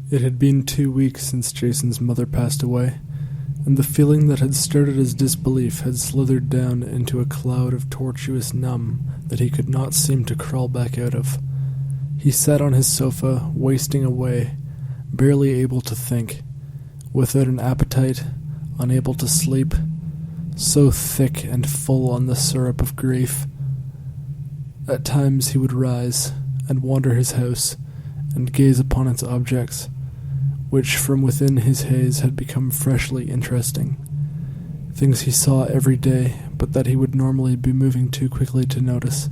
It had been 2 weeks since Jason's mother passed away, and the feeling that had started as disbelief had slithered down into a cloud of tortuous numb that he could not seem to crawl back out of. He sat on his sofa, wasting away, barely able to think, without an appetite, unable to sleep, so thick and full on the syrup of grief. At times he would rise and wander his house and gaze upon its objects, which from within his haze had become freshly interesting. Things he saw every day, but that he would normally be moving too quickly to notice.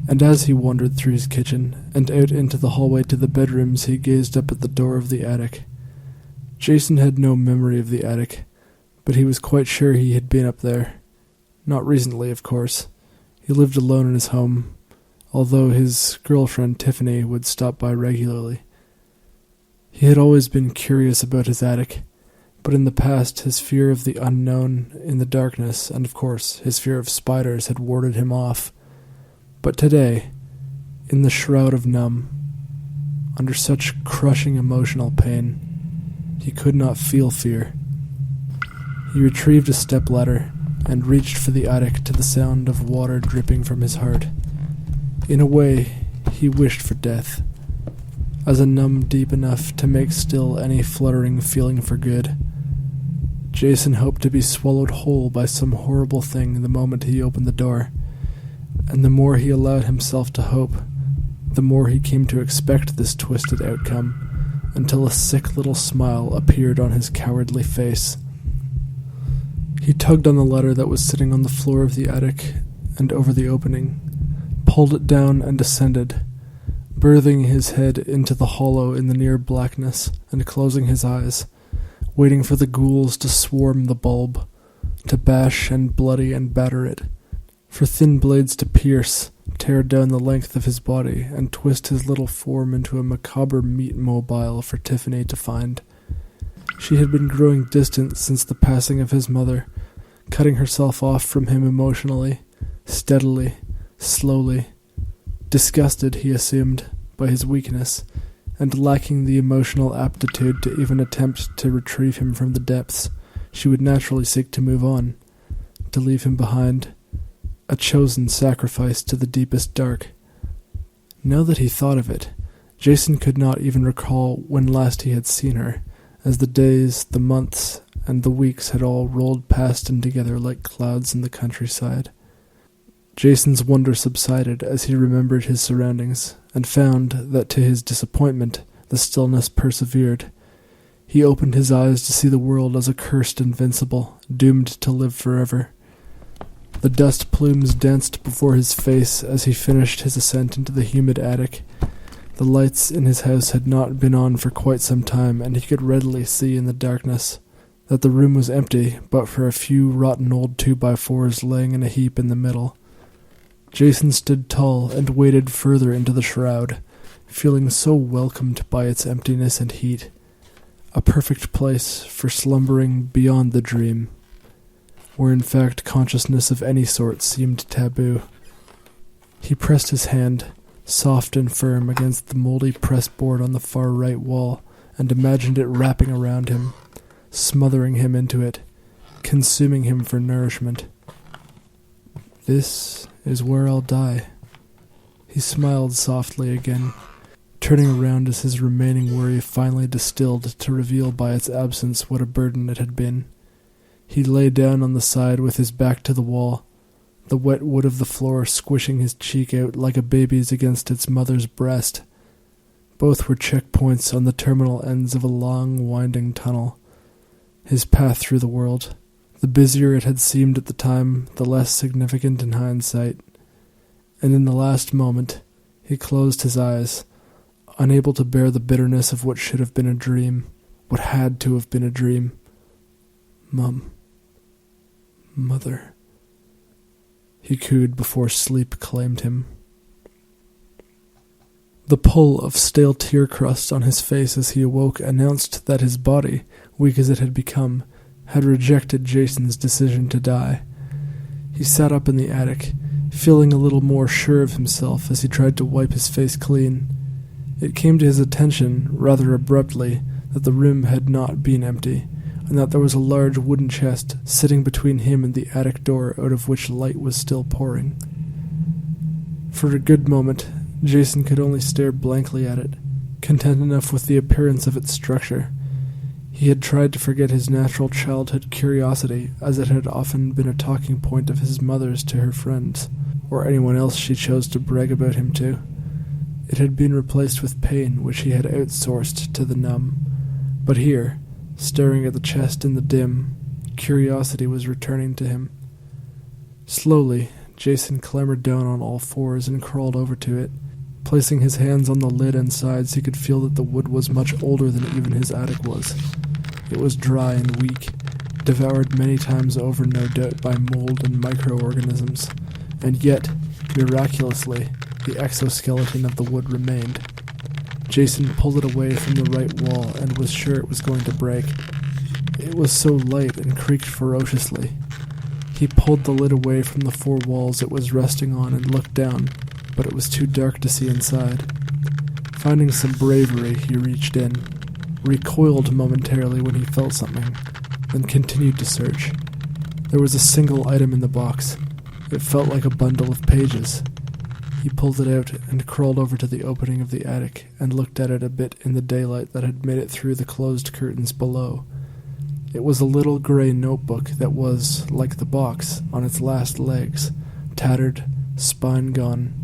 And as he wandered through his kitchen and out into the hallway to the bedrooms, he gazed up at the door of the attic. Jason had no memory of the attic, but he was quite sure he had been up there. Not recently, of course. He lived alone in his home, although his girlfriend Tiffany would stop by regularly. He had always been curious about his attic, but in the past his fear of the unknown in the darkness, and of course his fear of spiders, had warded him off. But today, in the shroud of numb, under such crushing emotional pain, he could not feel fear. He retrieved a stepladder and reached for the attic to the sound of water dripping from his heart. In a way, he wished for death, as a numb deep enough to make still any fluttering feeling for good. Jason hoped to be swallowed whole by some horrible thing the moment he opened the door, and the more he allowed himself to hope, the more he came to expect this twisted outcome, until a sick little smile appeared on his cowardly face. He tugged on the ladder that was sitting on the floor of the attic and over the opening, pulled it down and descended, berthing his head into the hollow in the near blackness and closing his eyes, waiting for the ghouls to swarm the bulb, to bash and bloody and batter it, for thin blades to pierce, tear down the length of his body, and twist his little form into a macabre meat mobile for Tiffany to find. She had been growing distant since the passing of his mother, cutting herself off from him emotionally, steadily, slowly, disgusted, he assumed, by his weakness, and lacking the emotional aptitude to even attempt to retrieve him from the depths. She would naturally seek to move on, to leave him behind, a chosen sacrifice to the deepest dark. Now that he thought of it, Jason could not even recall when last he had seen her, as the days, the months, and the weeks had all rolled past and together like clouds in the countryside. Jason's wonder subsided as he remembered his surroundings, and found that to his disappointment the stillness persevered. He opened his eyes to see the world as accursed invincible, doomed to live forever. The dust plumes danced before his face as he finished his ascent into the humid attic. The lights in his house had not been on for quite some time, and he could readily see in the darkness that the room was empty but for a few rotten old 2x4s laying in a heap in the middle. Jason stood tall and waded further into the shroud, feeling so welcomed by its emptiness and heat. A perfect place for slumbering beyond the dream, where in fact consciousness of any sort seemed taboo. He pressed his hand, soft and firm, against the moldy pressboard on the far right wall, and imagined it wrapping around him, smothering him into it, consuming him for nourishment. This is where I'll die. He smiled softly again, turning around as his remaining worry finally distilled to reveal by its absence what a burden it had been. He lay down on the side with his back to the wall, the wet wood of the floor squishing his cheek out like a baby's against its mother's breast. Both were checkpoints on the terminal ends of a long, winding tunnel. His path through the world. The busier it had seemed at the time, the less significant in hindsight. And in the last moment, he closed his eyes, unable to bear the bitterness of what should have been a dream, what had to have been a dream. Mum. Mother. He cooed before sleep claimed him. The pull of stale tear crust on his face as he awoke announced that his body, weak as it had become, had rejected Jason's decision to die. He sat up in the attic, feeling a little more sure of himself as he tried to wipe his face clean. It came to his attention, rather abruptly, that the room had not been empty, and that there was a large wooden chest sitting between him and the attic door out of which light was still pouring. For a good moment, Jason could only stare blankly at it, content enough with the appearance of its structure. He had tried to forget his natural childhood curiosity, as it had often been a talking point of his mother's to her friends, or anyone else she chose to brag about him to. It had been replaced with pain, which he had outsourced to the numb. But here, staring at the chest in the dim, curiosity was returning to him. Slowly, Jason clambered down on all fours and crawled over to it. Placing his hands on the lid and sides, he could feel that the wood was much older than even his attic was. It was dry and weak, devoured many times over no doubt by mold and microorganisms, and yet, miraculously, the exoskeleton of the wood remained. Jason pulled it away from the right wall and was sure it was going to break. It was so light and creaked ferociously. He pulled the lid away from the four walls it was resting on and looked down, but it was too dark to see inside. Finding some bravery, he reached in, recoiled momentarily when he felt something, then continued to search. There was a single item in the box. It felt like a bundle of pages. He pulled it out and crawled over to the opening of the attic and looked at it a bit in the daylight that had made it through the closed curtains below. It was a little gray notebook that was, like the box, on its last legs, tattered, spine gone,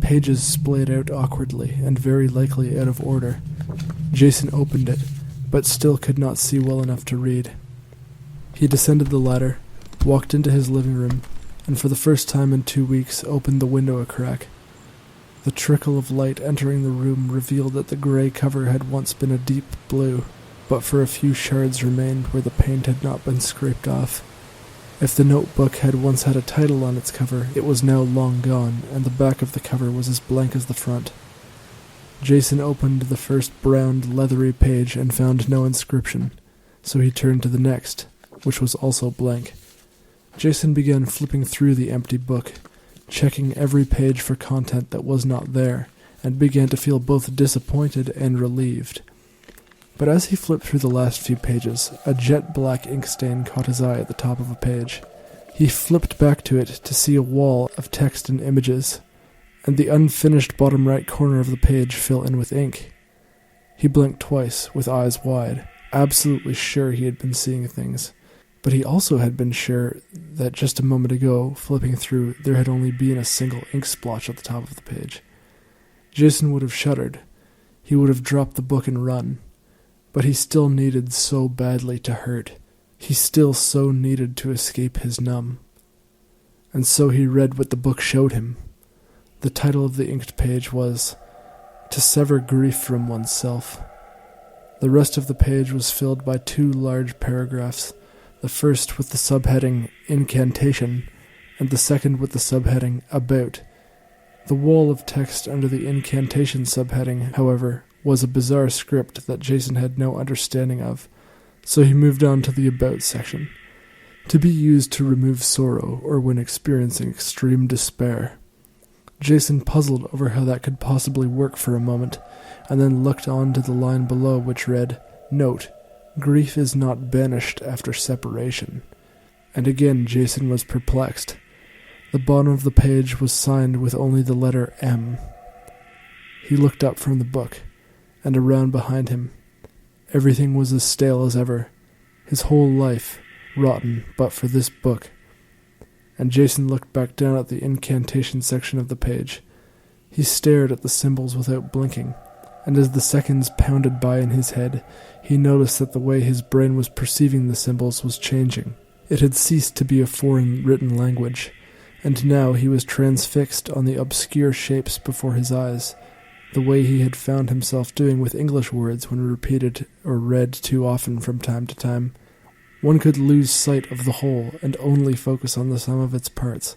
pages splayed out awkwardly and very likely out of order. Jason opened it, but still could not see well enough to read. He descended the ladder, walked into his living room, and for the first time in 2 weeks opened the window a crack. The trickle of light entering the room revealed that the grey cover had once been a deep blue, but for a few shards remained where the paint had not been scraped off. If the notebook had once had a title on its cover, it was now long gone, and the back of the cover was as blank as the front. Jason opened the first browned, leathery page and found no inscription, so he turned to the next, which was also blank. Jason began flipping through the empty book, checking every page for content that was not there, and began to feel both disappointed and relieved. But as he flipped through the last few pages, a jet-black ink stain caught his eye at the top of a page. He flipped back to it to see a wall of text and images, and the unfinished bottom right corner of the page fill in with ink. He blinked twice, with eyes wide, absolutely sure he had been seeing things. But he also had been sure that just a moment ago, flipping through, there had only been a single ink splotch at the top of the page. Jason would have shuddered. He would have dropped the book and run. But he still needed so badly to hurt. He still so needed to escape his numb. And so he read what the book showed him. The title of the inked page was, "To Sever Grief from Oneself." The rest of the page was filled by 2 large paragraphs, the first with the subheading Incantation, and the second with the subheading About. The wall of text under the Incantation subheading, however, was a bizarre script that Jason had no understanding of, so he moved on to the About section, to be used to remove sorrow or when experiencing extreme despair. Jason puzzled over how that could possibly work for a moment, and then looked on to the line below which read, "Note, grief is not banished after separation." And again Jason was perplexed. The bottom of the page was signed with only the letter M. He looked up from the book, and around behind him. Everything was as stale as ever, his whole life rotten but for this book. And Jason looked back down at the incantation section of the page. He stared at the symbols without blinking, and as the seconds pounded by in his head, he noticed that the way his brain was perceiving the symbols was changing. It had ceased to be a foreign written language, and now he was transfixed on the obscure shapes before his eyes, the way he had found himself doing with English words when repeated or read too often from time to time. One could lose sight of the whole and only focus on the sum of its parts.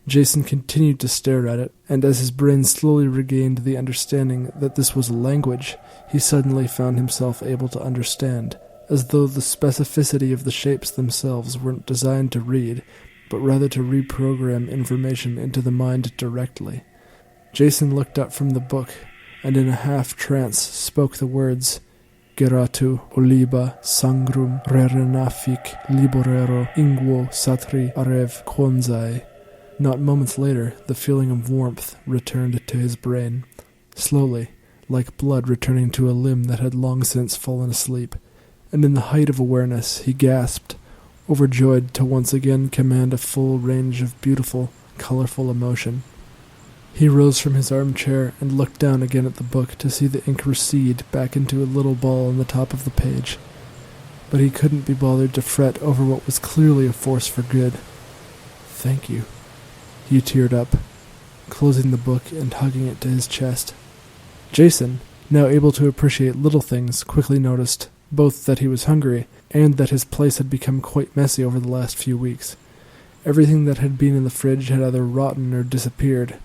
Jason continued to stare at it, and as his brain slowly regained the understanding that this was a language, he suddenly found himself able to understand, as though the specificity of the shapes themselves weren't designed to read, but rather to reprogram information into the mind directly. Jason looked up from the book, and in a half-trance spoke the words, Geratu oliba sangrum rerenafik liborero ingwo satri arev konzai. Not moments later, the feeling of warmth returned to his brain, slowly, like blood returning to a limb that had long since fallen asleep, and in the height of awareness he gasped, overjoyed to once again command a full range of beautiful, colorful emotion. He rose from his armchair and looked down again at the book to see the ink recede back into a little ball on the top of the page. But he couldn't be bothered to fret over what was clearly a force for good. Thank you. He teared up, closing the book and hugging it to his chest. Jason, now able to appreciate little things, quickly noticed both that he was hungry and that his place had become quite messy over the last few weeks. Everything that had been in the fridge had either rotten or disappeared,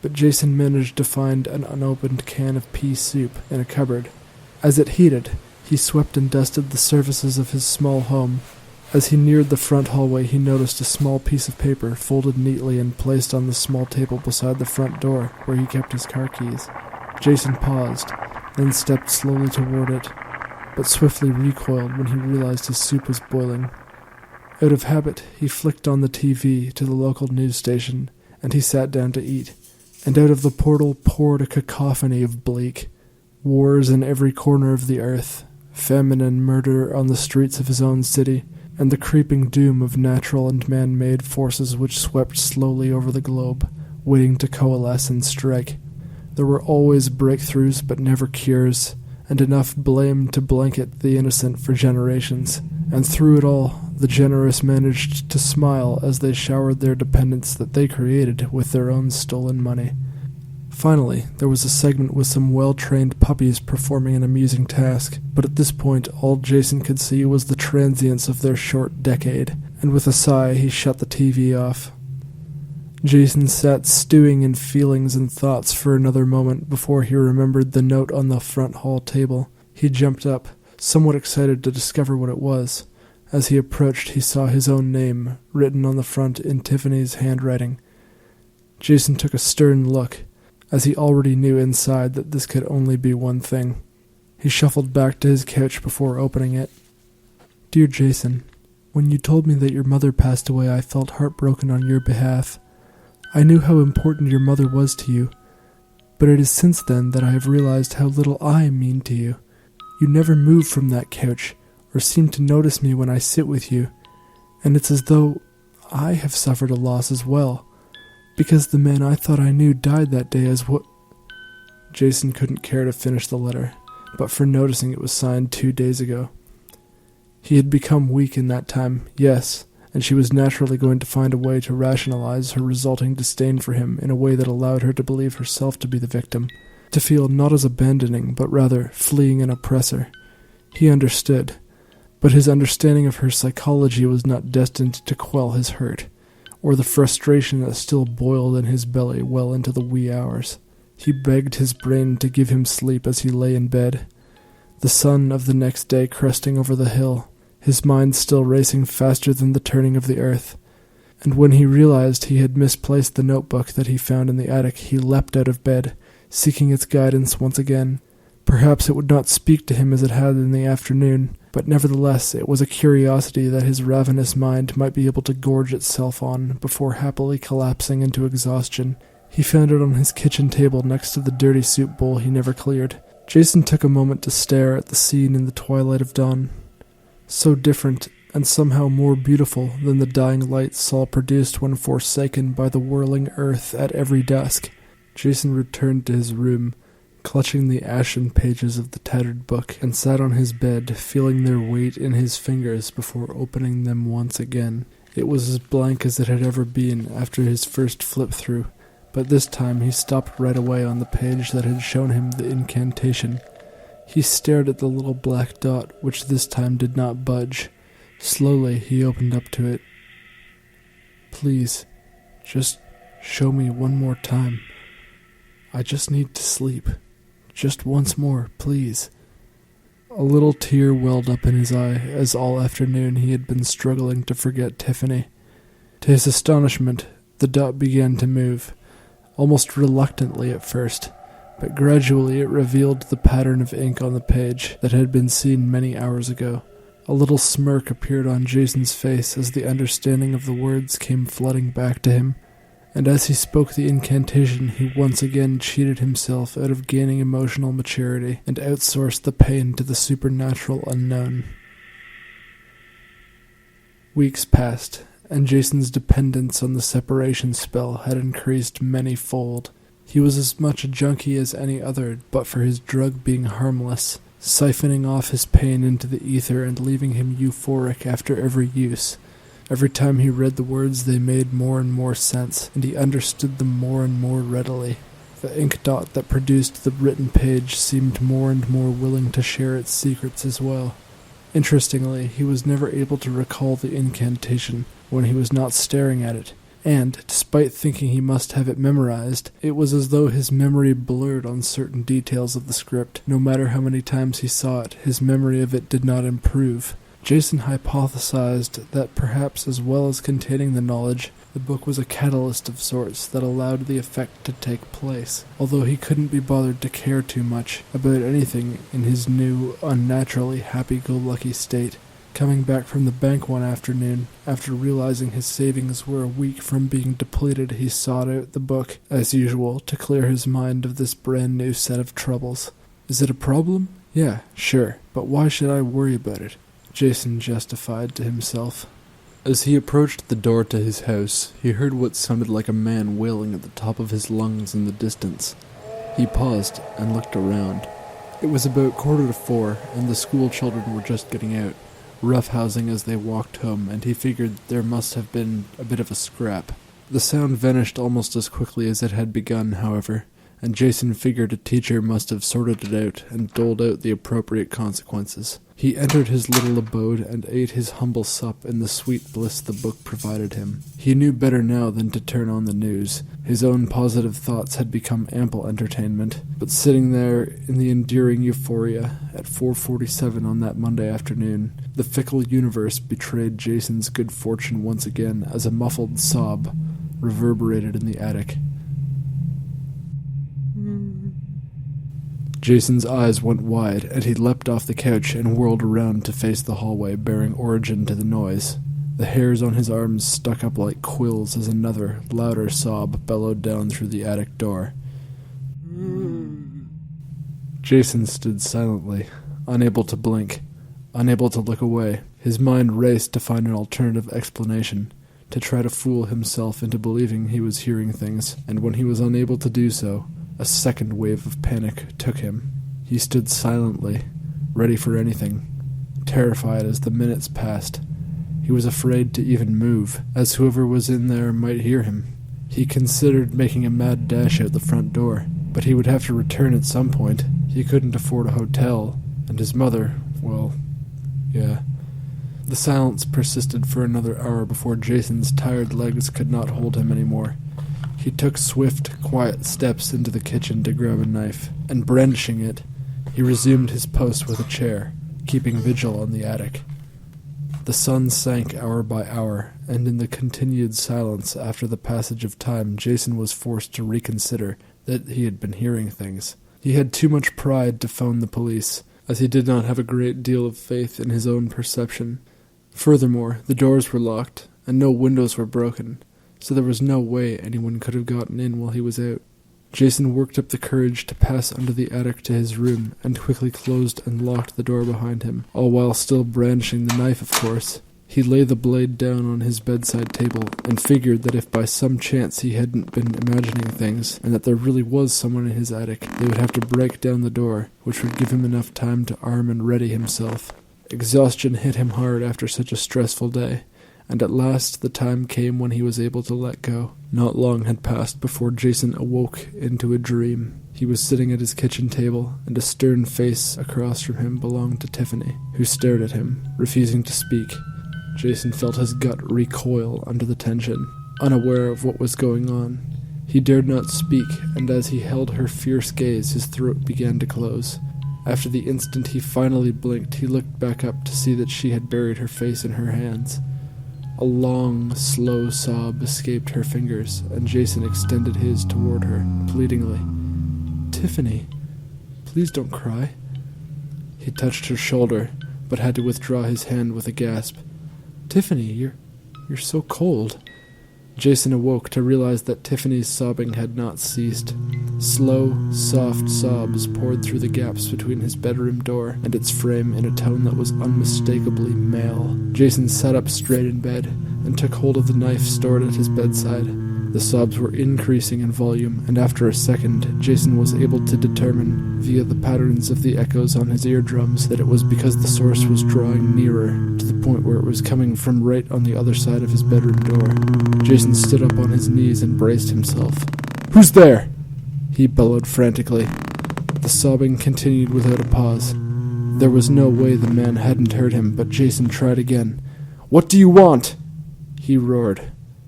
but Jason managed to find an unopened can of pea soup in a cupboard. As it heated, he swept and dusted the surfaces of his small home. As he neared the front hallway, he noticed a small piece of paper folded neatly and placed on the small table beside the front door where he kept his car keys. Jason paused, then stepped slowly toward it, but swiftly recoiled when he realized his soup was boiling. Out of habit, he flicked on the TV to the local news station, and he sat down to eat. And out of the portal poured a cacophony of bleak. Wars in every corner of the earth, famine and murder on the streets of his own city, and the creeping doom of natural and man-made forces which swept slowly over the globe, waiting to coalesce and strike. There were always breakthroughs but never cures, and enough blame to blanket the innocent for generations. And through it all, the generous managed to smile as they showered their dependents that they created with their own stolen money. Finally, there was a segment with some well-trained puppies performing an amusing task, but at this point all Jason could see was the transience of their short decade, and with a sigh he shut the TV off. Jason sat stewing in feelings and thoughts for another moment before he remembered the note on the front hall table. He jumped up, somewhat excited to discover what it was. As he approached, he saw his own name, written on the front in Tiffany's handwriting. Jason took a stern look, as he already knew inside that this could only be one thing. He shuffled back to his couch before opening it. Dear Jason, when you told me that your mother passed away, I felt heartbroken on your behalf. I knew how important your mother was to you, but it is since then that I have realized how little I mean to you. You never move from that couch, or seem to notice me when I sit with you, and it's as though I have suffered a loss as well, because the man I thought I knew died that day as what... Jason couldn't care to finish the letter, but for noticing it was signed 2 days ago. He had become weak in that time, yes, and she was naturally going to find a way to rationalize her resulting disdain for him in a way that allowed her to believe herself to be the victim, to feel not as abandoning, but rather fleeing an oppressor. He understood, but his understanding of her psychology was not destined to quell his hurt, or the frustration that still boiled in his belly well into the wee hours. He begged his brain to give him sleep as he lay in bed, the sun of the next day cresting over the hill, his mind still racing faster than the turning of the earth. And when he realized he had misplaced the notebook that he found in the attic, he leapt out of bed, seeking its guidance once again. Perhaps it would not speak to him as it had in the afternoon, but nevertheless it was a curiosity that his ravenous mind might be able to gorge itself on before happily collapsing into exhaustion. He found it on his kitchen table next to the dirty soup bowl he never cleared. Jason took a moment to stare at the scene in the twilight of dawn. So different and somehow more beautiful than the dying light Saul produced when forsaken by the whirling earth at every dusk. Jason returned to his room, clutching the ashen pages of the tattered book, and sat on his bed, feeling their weight in his fingers before opening them once again. It was as blank as it had ever been after his first flip-through, but this time he stopped right away on the page that had shown him the incantation. He stared at the little black dot, which this time did not budge. Slowly he opened up to it. Please, just show me one more time. I just need to sleep. Just once more, please. A little tear welled up in his eye, as all afternoon he had been struggling to forget Tiffany. To his astonishment, the dot began to move, almost reluctantly at first, but gradually it revealed the pattern of ink on the page that had been seen many hours ago. A little smirk appeared on Jason's face as the understanding of the words came flooding back to him, and as he spoke the incantation he once again cheated himself out of gaining emotional maturity and outsourced the pain to the supernatural unknown. Weeks passed, and Jason's dependence on the separation spell had increased many-fold. He was as much a junkie as any other, but for his drug being harmless, siphoning off his pain into the ether and leaving him euphoric after every use. Every time he read the words they made more and more sense, and he understood them more and more readily. The ink dot that produced the written page seemed more and more willing to share its secrets as well. Interestingly, he was never able to recall the incantation when he was not staring at it, and, despite thinking he must have it memorized, it was as though his memory blurred on certain details of the script. No matter how many times he saw it, his memory of it did not improve. Jason hypothesized that perhaps as well as containing the knowledge, the book was a catalyst of sorts that allowed the effect to take place, although he couldn't be bothered to care too much about anything in his new, unnaturally happy-go-lucky state. Coming back from the bank one afternoon, after realizing his savings were a week from being depleted, he sought out the book, as usual, to clear his mind of this brand new set of troubles. Is it a problem? Yeah, sure, but why should I worry about it? Jason justified to himself. As he approached the door to his house, he heard what sounded like a man wailing at the top of his lungs in the distance. He paused and looked around. It was about 3:45, and the school children were just getting out, roughhousing as they walked home, and he figured there must have been a bit of a scrap. The sound vanished almost as quickly as it had begun, however, and Jason figured a teacher must have sorted it out and doled out the appropriate consequences. He entered his little abode and ate his humble sup in the sweet bliss the book provided him. He knew better now than to turn on the news. His own positive thoughts had become ample entertainment, but sitting there in the enduring euphoria at 4:47 on that Monday afternoon, the fickle universe betrayed Jason's good fortune once again as a muffled sob reverberated in the attic. Jason's eyes went wide, and he leapt off the couch and whirled around to face the hallway bearing origin to the noise. The hairs on his arms stuck up like quills as another, louder sob bellowed down through the attic door. Jason stood silently, unable to blink, unable to look away. His mind raced to find an alternative explanation, to try to fool himself into believing he was hearing things, and when he was unable to do so, a second wave of panic took him. He stood silently, ready for anything, terrified as the minutes passed. He was afraid to even move, as whoever was in there might hear him. He considered making a mad dash out the front door, but he would have to return at some point. He couldn't afford a hotel, and his mother, well, yeah. The silence persisted for another hour before Jason's tired legs could not hold him anymore. He took swift, quiet steps into the kitchen to grab a knife, and brandishing it, he resumed his post with a chair, keeping vigil on the attic. The sun sank hour by hour, and in the continued silence after the passage of time, Jason was forced to reconsider that he had been hearing things. He had too much pride to phone the police, as he did not have a great deal of faith in his own perception. Furthermore, the doors were locked, and no windows were broken, so there was no way anyone could have gotten in while he was out. Jason worked up the courage to pass under the attic to his room, and quickly closed and locked the door behind him, all while still brandishing the knife, of course. He lay the blade down on his bedside table, and figured that if by some chance he hadn't been imagining things, and that there really was someone in his attic, they would have to break down the door, which would give him enough time to arm and ready himself. Exhaustion hit him hard after such a stressful day, and at last the time came when he was able to let go. Not long had passed before Jason awoke into a dream. He was sitting at his kitchen table, and a stern face across from him belonged to Tiffany, who stared at him, refusing to speak. Jason felt his gut recoil under the tension, unaware of what was going on. He dared not speak, and as he held her fierce gaze, his throat began to close. After the instant he finally blinked, he looked back up to see that she had buried her face in her hands. A long, slow sob escaped her fingers, and Jason extended his toward her, pleadingly. Tiffany. Please don't cry. He touched her shoulder, but had to withdraw his hand with a gasp. Tiffany, you're so cold. Jason awoke to realize that Tiffany's sobbing had not ceased. Slow, soft sobs poured through the gaps between his bedroom door and its frame in a tone that was unmistakably male. Jason sat up straight in bed and took hold of the knife stored at his bedside. The sobs were increasing in volume, and after a second, Jason was able to determine, via the patterns of the echoes on his eardrums, that it was because the source was drawing nearer, to the point where it was coming from right on the other side of his bedroom door. Jason stood up on his knees and braced himself. "Who's there?" he bellowed frantically. The sobbing continued without a pause. There was no way the man hadn't heard him, but Jason tried again. "What do you want?" he roared.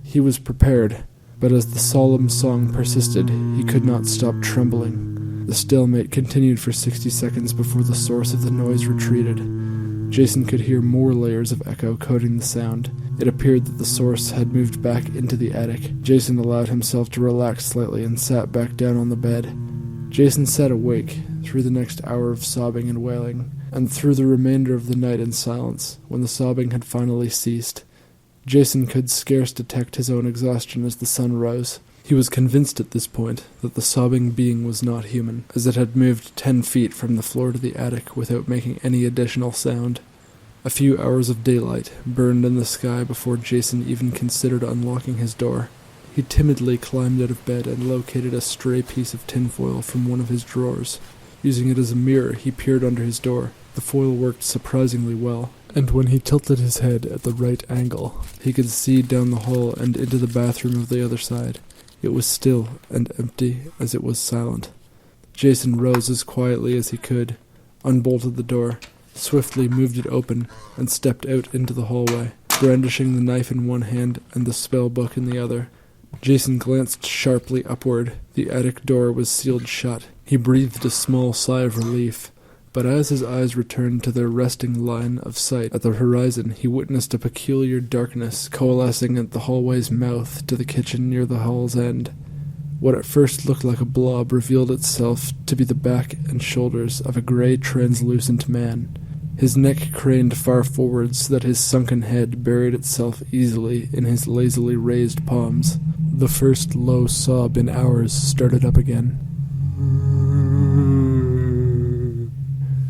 He was prepared, but as the solemn song persisted, he could not stop trembling. The stalemate continued for 60 seconds before the source of the noise retreated. Jason could hear more layers of echo coating the sound. It appeared that the source had moved back into the attic. Jason allowed himself to relax slightly and sat back down on the bed. Jason sat awake through the next hour of sobbing and wailing, and through the remainder of the night in silence. When the sobbing had finally ceased, Jason could scarce detect his own exhaustion as the sun rose. He was convinced at this point that the sobbing being was not human, as it had moved 10 feet from the floor to the attic without making any additional sound. A few hours of daylight burned in the sky before Jason even considered unlocking his door. He timidly climbed out of bed and located a stray piece of tinfoil from one of his drawers. Using it as a mirror, he peered under his door. The foil worked surprisingly well, and when he tilted his head at the right angle, he could see down the hall and into the bathroom of the other side. It was still and empty as it was silent. Jason rose as quietly as he could, unbolted the door, swiftly moved it open, and stepped out into the hallway, brandishing the knife in one hand and the spellbook in the other. Jason glanced sharply upward. The attic door was sealed shut. He breathed a small sigh of relief, but as his eyes returned to their resting line of sight at the horizon, he witnessed a peculiar darkness coalescing at the hallway's mouth to the kitchen near the hall's end. What at first looked like a blob revealed itself to be the back and shoulders of a grey, translucent man. His neck craned far forward so that his sunken head buried itself easily in his lazily raised palms. The first low sob in hours started up again.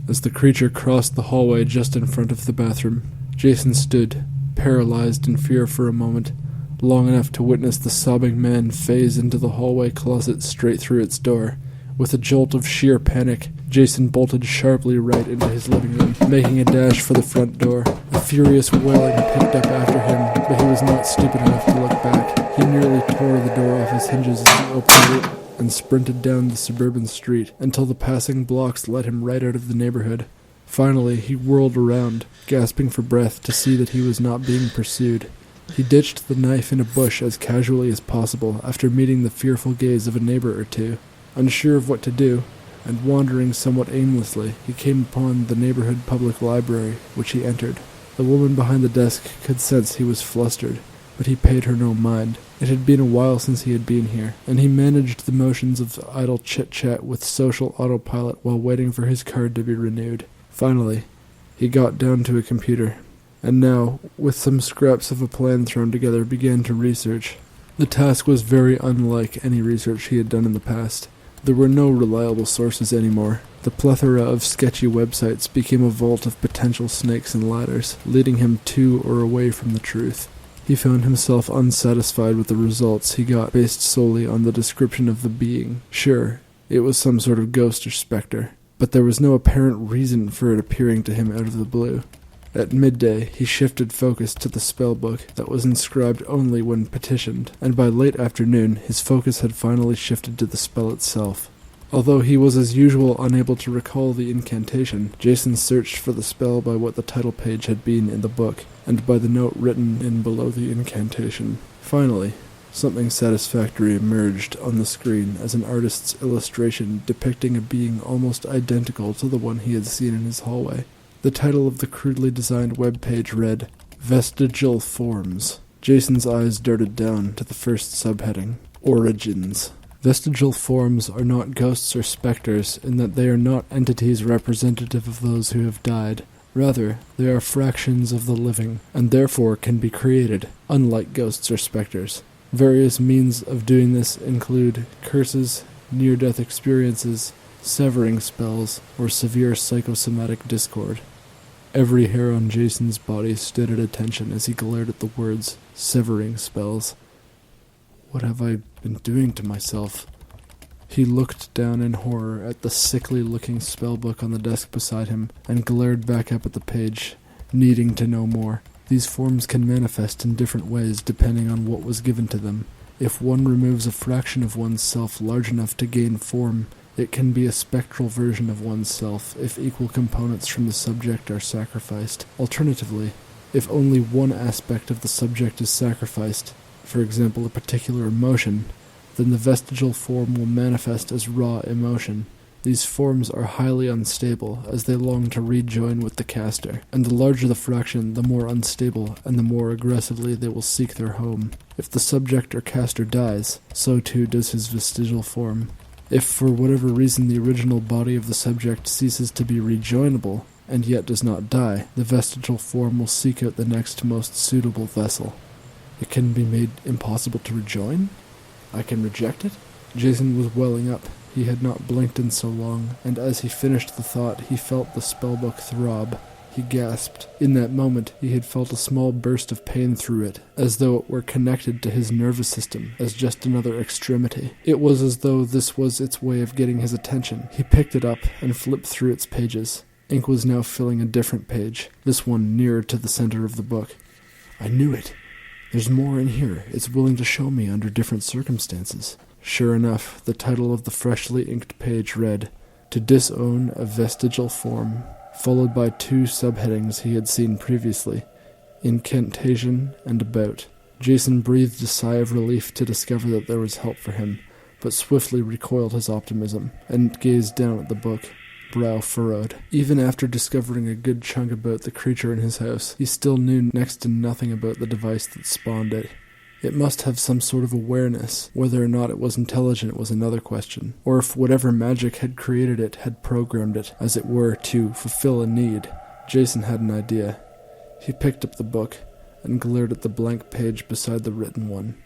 As the creature crossed the hallway just in front of the bathroom, Jason stood, paralyzed in fear for a moment, long enough to witness the sobbing man phase into the hallway closet straight through its door. With a jolt of sheer panic, Jason bolted sharply right into his living room, making a dash for the front door. A furious wailing picked up after him, but he was not stupid enough to look back. He nearly tore the door off his hinges as he opened it and sprinted down the suburban street until the passing blocks led him right out of the neighborhood. Finally, he whirled around, gasping for breath to see that he was not being pursued. He ditched the knife in a bush as casually as possible after meeting the fearful gaze of a neighbor or two. Unsure of what to do, and wandering somewhat aimlessly, he came upon the neighborhood public library, which he entered. The woman behind the desk could sense he was flustered, but he paid her no mind. It had been a while since he had been here, and he managed the motions of idle chit-chat with social autopilot while waiting for his card to be renewed. Finally, he got down to a computer, and now, with some scraps of a plan thrown together, began to research. The task was very unlike any research he had done in the past. There were no reliable sources anymore. The plethora of sketchy websites became a vault of potential snakes and ladders, leading him to or away from the truth. He found himself unsatisfied with the results he got based solely on the description of the being. Sure, it was some sort of ghost or specter, but there was no apparent reason for it appearing to him out of the blue. At midday, he shifted focus to the spellbook that was inscribed only when petitioned, and by late afternoon, his focus had finally shifted to the spell itself. Although he was as usual unable to recall the incantation, Jason searched for the spell by what the title page had been in the book, and by the note written in below the incantation. Finally, something satisfactory emerged on the screen as an artist's illustration depicting a being almost identical to the one he had seen in his hallway. The title of the crudely designed web page read, Vestigial Forms. Jason's eyes darted down to the first subheading, Origins. Vestigial forms are not ghosts or specters in that they are not entities representative of those who have died. Rather, they are fractions of the living, and therefore can be created, unlike ghosts or specters. Various means of doing this include curses, near-death experiences, severing spells, or severe psychosomatic discord. Every hair on Jason's body stood at attention as he glared at the words, severing spells. What have I been doing to myself? He looked down in horror at the sickly-looking spellbook on the desk beside him, and glared back up at the page, needing to know more. These forms can manifest in different ways depending on what was given to them. If one removes a fraction of one's self large enough to gain form, it can be a spectral version of one's self if equal components from the subject are sacrificed. Alternatively, if only one aspect of the subject is sacrificed, for example a particular emotion, then the vestigial form will manifest as raw emotion. These forms are highly unstable, as they long to rejoin with the caster, and the larger the fraction, the more unstable, and the more aggressively they will seek their home. If the subject or caster dies, so too does his vestigial form. If for whatever reason the original body of the subject ceases to be rejoinable, and yet does not die, the vestigial form will seek out the next most suitable vessel. It can be made impossible to rejoin? I can reject it? Jason was welling up. He had not blinked in so long, and as he finished the thought, he felt the spellbook throb. He gasped. In that moment, he had felt a small burst of pain through it, as though it were connected to his nervous system, as just another extremity. It was as though this was its way of getting his attention. He picked it up and flipped through its pages. Ink was now filling a different page, this one nearer to the center of the book. I knew it. There's more in here. It's willing to show me under different circumstances. Sure enough, the title of the freshly inked page read, To Disown a Vestigial Form, followed by two subheadings he had seen previously, Incantation and About. Jason breathed a sigh of relief to discover that there was help for him, but swiftly recoiled his optimism, and gazed down at the book, brow furrowed. Even after discovering a good chunk about the creature in his house, he still knew next to nothing about the device that spawned it. It must have some sort of awareness. Whether or not it was intelligent was another question, or if whatever magic had created it had programmed it, as it were, to fulfill a need. Jason had an idea. He picked up the book, and glared at the blank page beside the written one.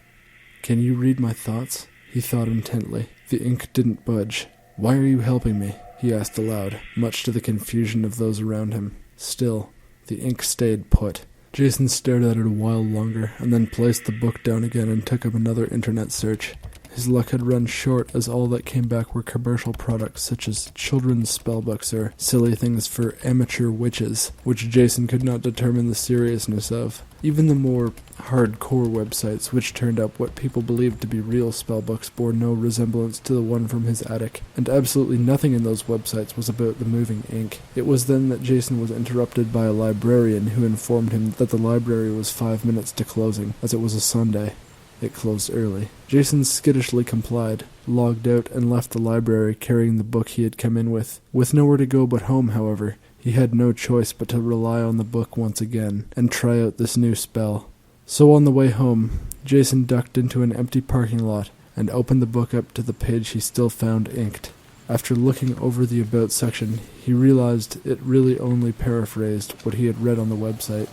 Can you read my thoughts? He thought intently. The ink didn't budge. Why are you helping me? He asked aloud, much to the confusion of those around him. Still, the ink stayed put. Jason stared at it a while longer, and then placed the book down again and took up another internet search. His luck had run short, as all that came back were commercial products such as children's spellbooks or silly things for amateur witches, which Jason could not determine the seriousness of. Even the more hardcore websites, which turned up what people believed to be real spellbooks, bore no resemblance to the one from his attic, and absolutely nothing in those websites was about the moving ink. It was then that Jason was interrupted by a librarian who informed him that the library was 5 minutes to closing, as it was a Sunday. It closed early. Jason skittishly complied, logged out, and left the library carrying the book he had come in with. With nowhere to go but home, however, he had no choice but to rely on the book once again, and try out this new spell. So on the way home, Jason ducked into an empty parking lot, and opened the book up to the page he still found inked. After looking over the About section, he realized it really only paraphrased what he had read on the website.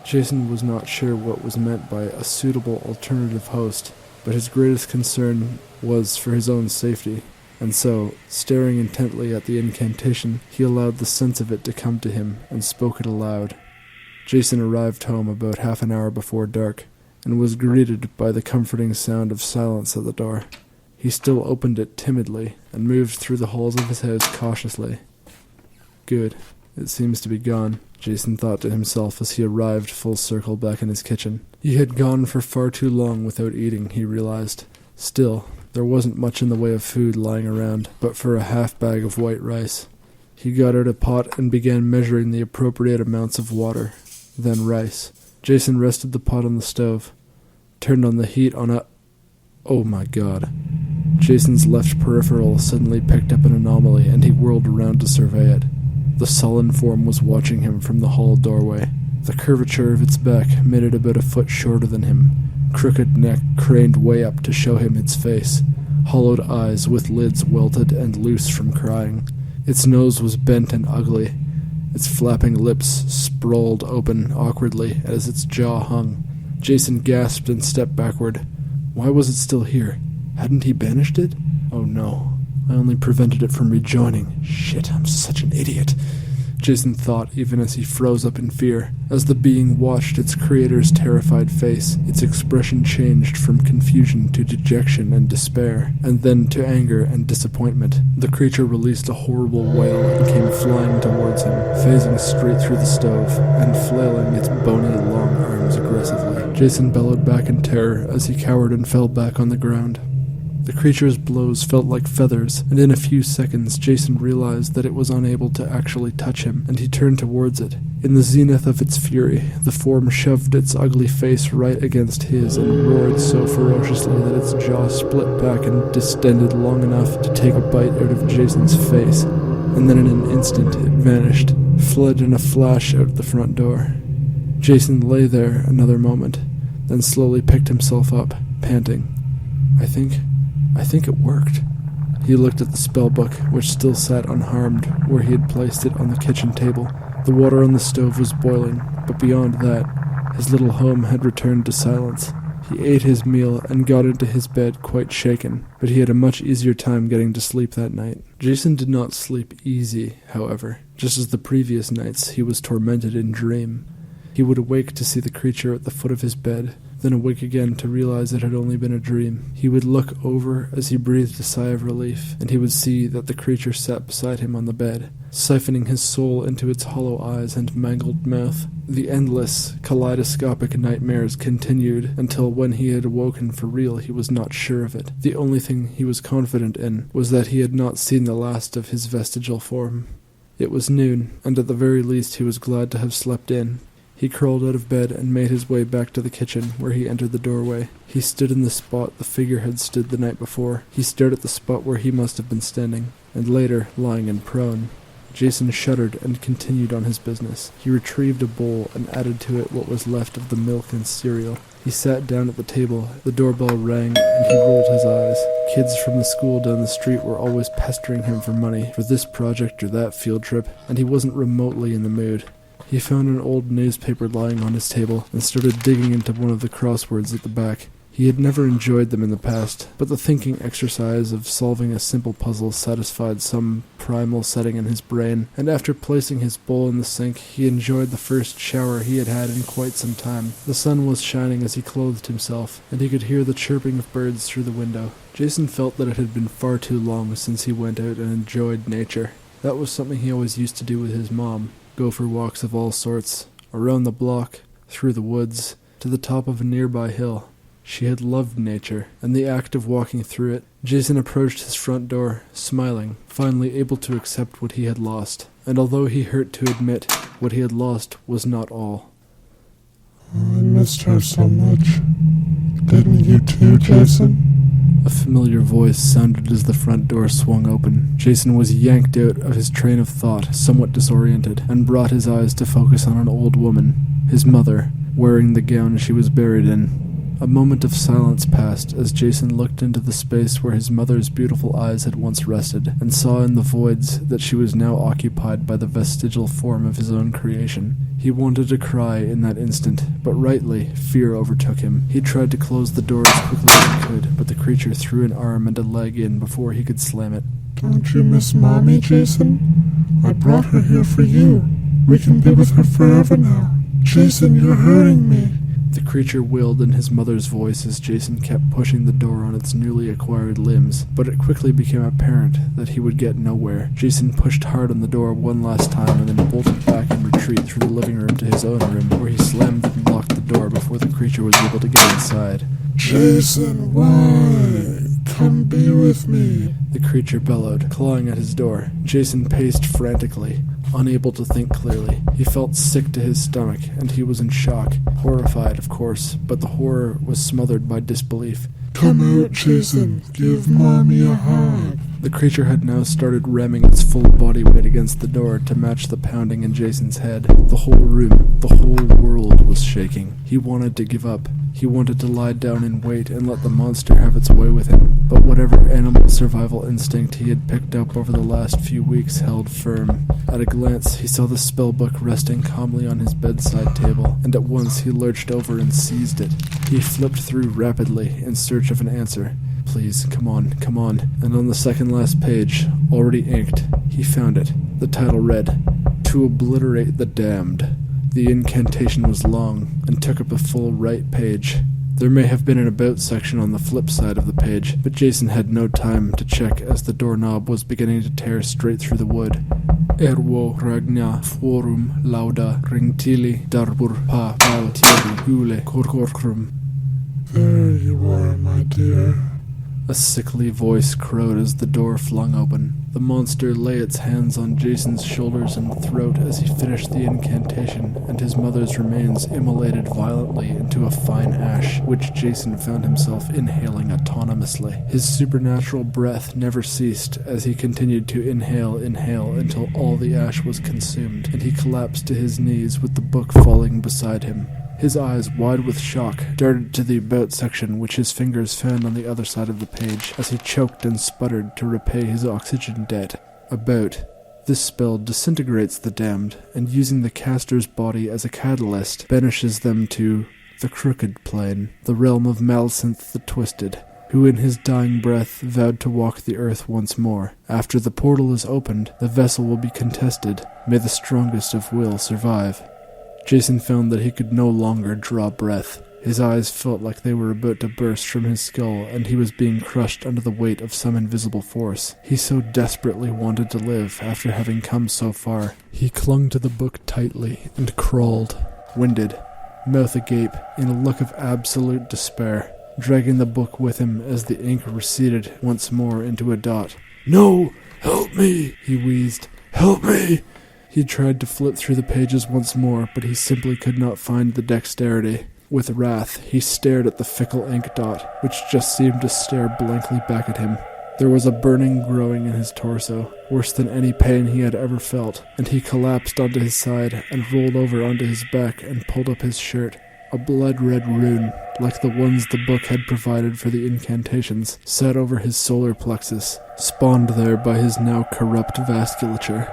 Jason was not sure what was meant by a suitable alternative host, but his greatest concern was for his own safety, and so, staring intently at the incantation, he allowed the sense of it to come to him and spoke it aloud. Jason arrived home about half an hour before dark, and was greeted by the comforting sound of silence at the door. He still opened it timidly, and moved through the halls of his house cautiously. Good. It seems to be gone, Jason thought to himself as he arrived full circle back in his kitchen. He had gone for far too long without eating, he realized. Still, there wasn't much in the way of food lying around, but for a half bag of white rice. He got out a pot and began measuring the appropriate amounts of water, then rice. Jason rested the pot on the stove, turned on the heat on a... Oh my god. Jason's left peripheral suddenly picked up an anomaly, and he whirled around to survey it. The Sullen Form was watching him from the hall doorway. The curvature of its back made it about a foot shorter than him. Crooked neck craned way up to show him its face. hollowed eyes with lids welted and loose from crying. Its nose was bent and ugly. Its flapping lips sprawled open awkwardly as its jaw hung. Jason gasped and stepped backward. Why was it still here? Hadn't he banished it? Oh no, I only prevented it from rejoining. Shit, I'm such an idiot. Jason thought, even as he froze up in fear. As the being watched its creator's terrified face, its expression changed from confusion to dejection and despair, and then to anger and disappointment. The creature released a horrible wail and came flying towards him, phasing straight through the stove, and flailing its bony, long arms aggressively. Jason bellowed back in terror as he cowered and fell back on the ground. The creature's blows felt like feathers, and in a few seconds Jason realized that it was unable to actually touch him, and he turned towards it. In the zenith of its fury, the form shoved its ugly face right against his and roared so ferociously that its jaw split back and distended long enough to take a bite out of Jason's face, and then in an instant it vanished, fled in a flash out the front door. Jason lay there another moment, then slowly picked himself up, panting. I think it worked. He looked at the spellbook, which still sat unharmed where he had placed it on the kitchen table. The water on the stove was boiling, but beyond that, his little home had returned to silence. He ate his meal and got into his bed quite shaken, but he had a much easier time getting to sleep that night. Jason did not sleep easy, however. Just as the previous nights, he was tormented in dream. He would awake to see the creature at the foot of his bed, then awake again to realize it had only been a dream. He would look over as he breathed a sigh of relief, and he would see that the creature sat beside him on the bed, siphoning his soul into its hollow eyes and mangled mouth. The endless, kaleidoscopic nightmares continued until when he had awoken for real he was not sure of it. The only thing he was confident in was that he had not seen the last of his vestigial form. It was noon, and at the very least he was glad to have slept in. He crawled out of bed and made his way back to the kitchen, where he entered the doorway. He stood in the spot the figure had stood the night before. He stared at the spot where he must have been standing, and later, lying in prone. Jason shuddered and continued on his business. He retrieved a bowl and added to it what was left of the milk and cereal. He sat down at the table, the doorbell rang, and he rolled his eyes. Kids from the school down the street were always pestering him for money, for this project or that field trip, and he wasn't remotely in the mood. He found an old newspaper lying on his table and started digging into one of the crosswords at the back. He had never enjoyed them in the past, but the thinking exercise of solving a simple puzzle satisfied some primal setting in his brain, and after placing his bowl in the sink, he enjoyed the first shower he had had in quite some time. The sun was shining as he clothed himself, and he could hear the chirping of birds through the window. Jason felt that it had been far too long since he went out and enjoyed nature. That was something he always used to do with his mom. Go for walks of all sorts, around the block, through the woods, to the top of a nearby hill. She had loved nature, and the act of walking through it. Jason approached his front door, smiling, finally able to accept what he had lost. And although he hurt to admit, what he had lost was not all. I missed her so much. Didn't you too, Jason? A familiar voice sounded as the front door swung open. Jason was yanked out of his train of thought, somewhat disoriented, and brought his eyes to focus on an old woman, his mother, wearing the gown she was buried in. A moment of silence passed as Jason looked into the space where his mother's beautiful eyes had once rested, and saw in the voids that she was now occupied by the vestigial form of his own creation. He wanted to cry in that instant, but rightly, fear overtook him. He tried to close the door as quickly as he could, but the creature threw an arm and a leg in before he could slam it. Don't you miss Mommy, Jason? I brought her here for you. We can be with her forever now. Jason, you're hurting me. The creature wailed in his mother's voice as Jason kept pushing the door on its newly acquired limbs, but it quickly became apparent that he would get nowhere. Jason pushed hard on the door one last time and then bolted back in retreat through the living room to his own room, where he slammed and locked the door before the creature was able to get inside. Jason, why? Come be with me. The creature bellowed, clawing at his door. Jason paced frantically, unable to think clearly. He felt sick to his stomach, and he was in shock. Horrified, of course, but the horror was smothered by disbelief. Come out, Jason. Give Mommy a hug. The creature had now started ramming its full body weight against the door to match the pounding in Jason's head. The whole room, the whole world was shaking. He wanted to give up. He wanted to lie down and wait and let the monster have its way with him, but whatever animal survival instinct he had picked up over the last few weeks held firm. At a glance, he saw the spellbook resting calmly on his bedside table, and at once he lurched over and seized it. He flipped through rapidly in search of an answer. Please, come on. And on the second last page, already inked, he found it. The title read, "To Obliterate the Damned." The incantation was long, and took up a full right page. There may have been an about section on the flip side of the page, but Jason had no time to check as the doorknob was beginning to tear straight through the wood. Erwo ragna forum lauda ringtili darbur pa pal tieri hule korkorkrum. There you are, my dear. A sickly voice crowed as the door flung open. The monster lay its hands on Jason's shoulders and throat as he finished the incantation, and his mother's remains immolated violently into a fine ash, which Jason found himself inhaling autonomously. His supernatural breath never ceased as he continued to inhale until all the ash was consumed, and he collapsed to his knees with the book falling beside him. His eyes, wide with shock, darted to the about section which his fingers found on the other side of the page as he choked and sputtered to repay his oxygen debt. About. This spell disintegrates the damned, and using the caster's body as a catalyst, banishes them to the crooked plane, the realm of Malsynth the Twisted, who in his dying breath vowed to walk the earth once more. After the portal is opened, the vessel will be contested. May the strongest of will survive. Jason found that he could no longer draw breath. His eyes felt like they were about to burst from his skull, and he was being crushed under the weight of some invisible force. He so desperately wanted to live after having come so far. He clung to the book tightly and crawled, winded, mouth agape, in a look of absolute despair, dragging the book with him as the ink receded once more into a dot. "No! Help me!" he wheezed. "Help me!" He tried to flip through the pages once more, but he simply could not find the dexterity. With wrath, he stared at the fickle ink dot, which just seemed to stare blankly back at him. There was a burning growing in his torso, worse than any pain he had ever felt, and he collapsed onto his side and rolled over onto his back and pulled up his shirt. A blood-red rune, like the ones the book had provided for the incantations, sat over his solar plexus, spawned there by his now corrupt vasculature.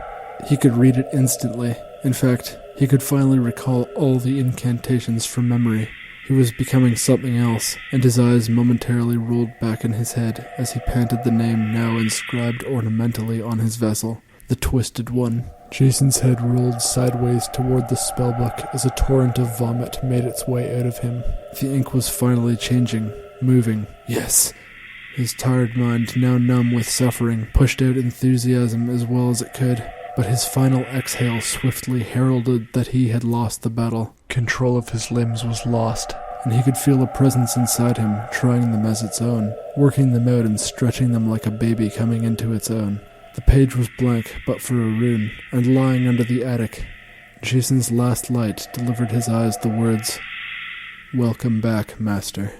He could read it instantly. In fact, he could finally recall all the incantations from memory. He was becoming something else, and his eyes momentarily rolled back in his head as he panted the name now inscribed ornamentally on his vessel, the Twisted One. Jason's head rolled sideways toward the spellbook as a torrent of vomit made its way out of him. The ink was finally changing, moving. Yes! His tired mind, now numb with suffering, pushed out enthusiasm as well as it could. But his final exhale swiftly heralded that he had lost the battle. Control of his limbs was lost, and he could feel a presence inside him, trying them as its own, working them out and stretching them like a baby coming into its own. The page was blank but for a rune, and lying under the attic, Jason's last light delivered his eyes the words, "Welcome back, Master."